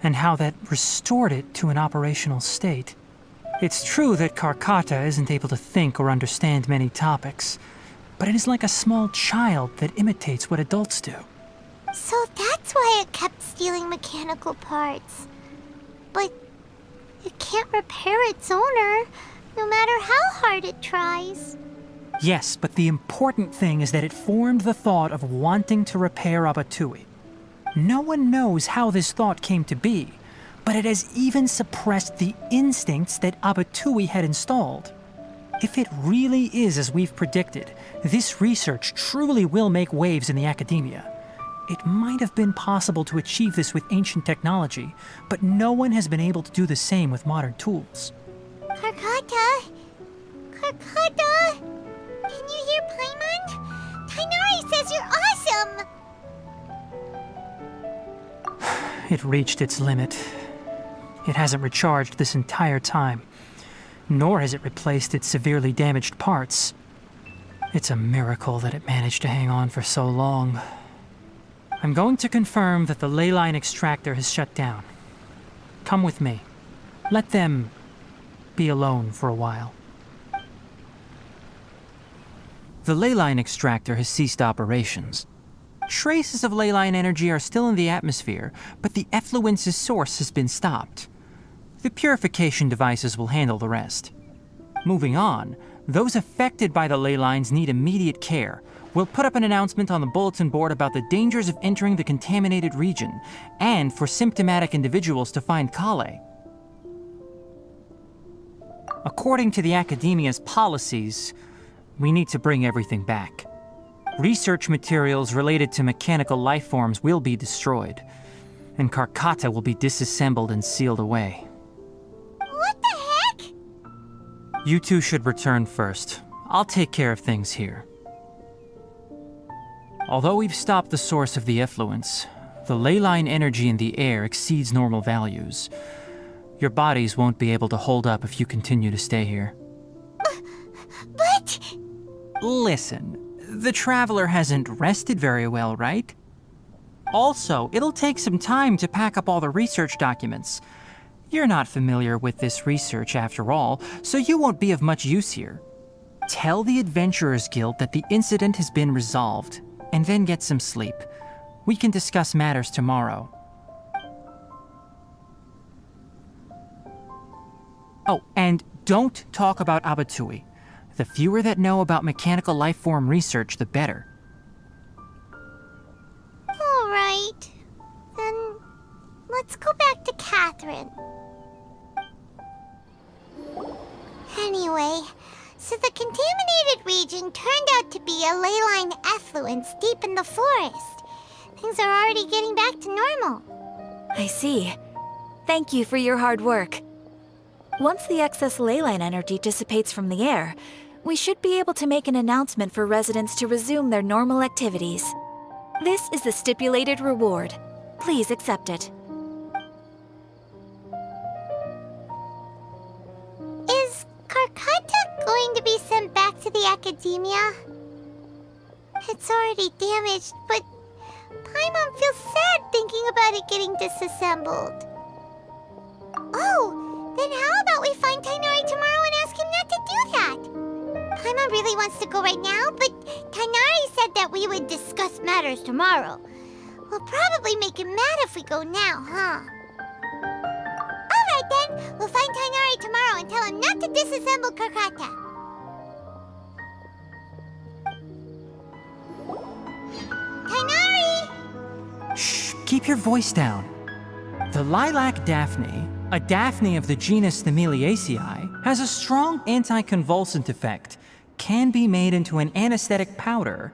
and how that restored it to an operational state. It's true that Karkata isn't able to think or understand many topics, but it is like a small child that imitates what adults do. So that's why it kept stealing mechanical parts. But it can't repair its owner, no matter how hard it tries. Yes, but the important thing is that it formed the thought of wanting to repair Abatui. No one knows how this thought came to be, but it has even suppressed the instincts that Abatui had installed. If it really is as we've predicted, this research truly will make waves in the academia. It might have been possible to achieve this with ancient technology, but no one has been able to do the same with modern tools. Karkata? Karkata? Can you hear Paimon? Tainari says you're awesome! It reached its limit. It hasn't recharged this entire time, nor has it replaced its severely damaged parts. It's a miracle that it managed to hang on for so long. I'm going to confirm that the ley line extractor has shut down. Come with me. Let them be alone for a while. The ley line extractor has ceased operations. Traces of ley line energy are still in the atmosphere, but the effluence's source has been stopped. The purification devices will handle the rest. Moving on, those affected by the ley lines need immediate care. We'll put up an announcement on the bulletin board about the dangers of entering the contaminated region, and for symptomatic individuals to find Kale. According to the Academia's policies, we need to bring everything back. Research materials related to mechanical life forms will be destroyed, and Karkata will be disassembled and sealed away. What the heck? You two should return first. I'll take care of things here. Although we've stopped the source of the effluence, the ley line energy in the air exceeds normal values. Your bodies won't be able to hold up if you continue to stay here. But... Listen, the Traveler hasn't rested very well, right? Also, it'll take some time to pack up all the research documents. You're not familiar with this research after all, so you won't be of much use here. Tell the Adventurers Guild that the incident has been resolved, and then get some sleep. We can discuss matters tomorrow. Oh, and don't talk about Abatui. The fewer that know about mechanical life form research, the better. All right. Then let's go back to Catherine. Anyway, so the contaminated region turned out to be a ley line effluence deep in the forest. Things are already getting back to normal. I see. Thank you for your hard work. Once the excess ley line energy dissipates from the air, we should be able to make an announcement for residents to resume their normal activities. This is the stipulated reward. Please accept it. Is Karkata going to be sent back to the Academia? It's already damaged, but Paimon feels sad thinking about it getting disassembled. Oh, then how about we find Tainari tomorrow and ask him not to do that? Paimon really wants to go right now, but Tainari said that we would discuss matters tomorrow. We'll probably make him mad if we go now, huh? Alright then, we'll find Tainari tomorrow and tell him not to disassemble Karkata. Tainari! Shh, keep your voice down. The lilac daphne, a daphne of the genus Thameliaceae, has a strong anticonvulsant effect, can be made into an anesthetic powder.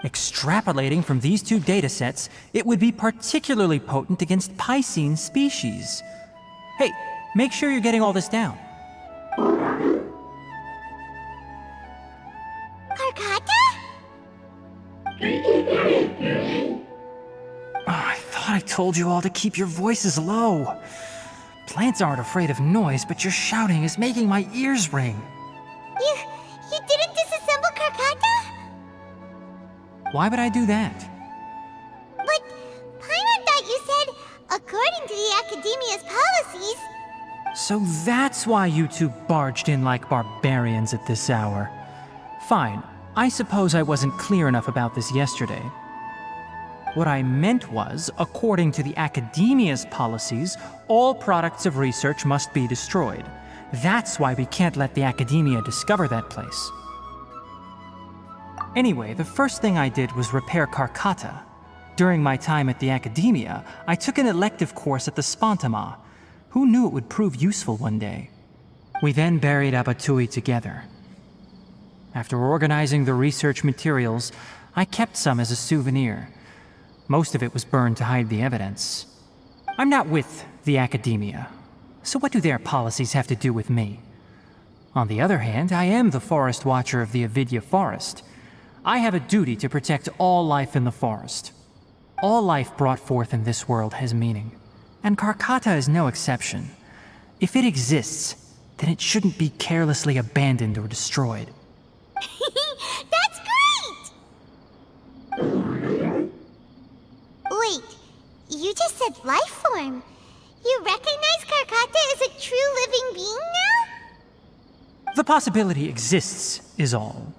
Extrapolating from these two datasets, it would be particularly potent against Piscine species. Hey, make sure you're getting all this down. Karkata? Oh, I told you all to keep your voices low. Plants aren't afraid of noise, but your shouting is making my ears ring. You didn't disassemble Karkata? Why would I do that? But Paimon thought you said, according to the Academia's policies... So that's why you two barged in like barbarians at this hour. Fine, I suppose I wasn't clear enough about this yesterday. What I meant was, according to the Academia's policies, all products of research must be destroyed. That's why we can't let the Academia discover that place. Anyway, the first thing I did was repair Karkata. During my time at the Academia, I took an elective course at the Spontama. Who knew it would prove useful one day? We then buried Abatui together. After organizing the research materials, I kept some as a souvenir. Most of it was burned to hide the evidence. I'm not with the Academia, so what do their policies have to do with me? On the other hand, I am the Forest Watcher of the Avidya Forest. I have a duty to protect all life in the forest. All life brought forth in this world has meaning, and Karkata is no exception. If it exists, then it shouldn't be carelessly abandoned or destroyed. That's great! Wait, you just said life form. You recognize Karkata as a true living being now? The possibility exists, is all.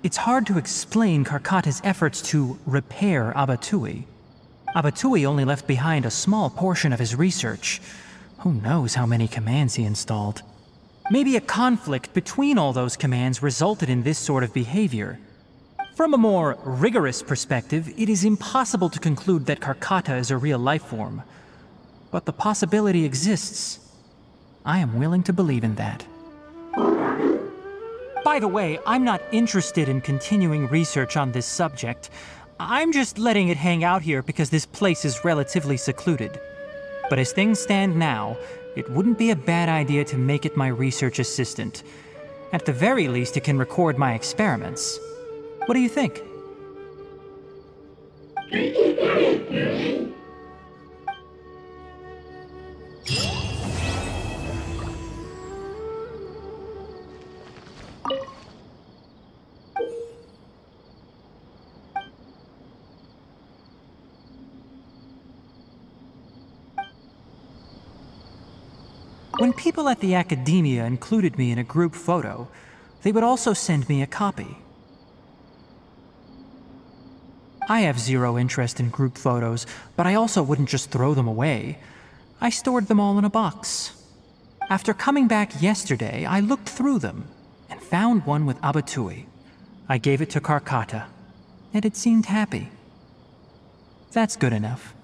It's hard to explain Karkata's efforts to repair Abatui. Abatui only left behind a small portion of his research. Who knows how many commands he installed? Maybe a conflict between all those commands resulted in this sort of behavior. From a more rigorous perspective, it is impossible to conclude that Karkata is a real life form. But the possibility exists. I am willing to believe in that. By the way, I'm not interested in continuing research on this subject. I'm just letting it hang out here because this place is relatively secluded. But as things stand now, it wouldn't be a bad idea to make it my research assistant. At the very least, it can record my experiments. What do you think? When people at the Academia included me in a group photo, they would also send me a copy. I have zero interest in group photos, but I also wouldn't just throw them away. I stored them all in a box. After coming back yesterday, I looked through them and found one with Abatui. I gave it to Karkata, and it seemed happy. That's good enough.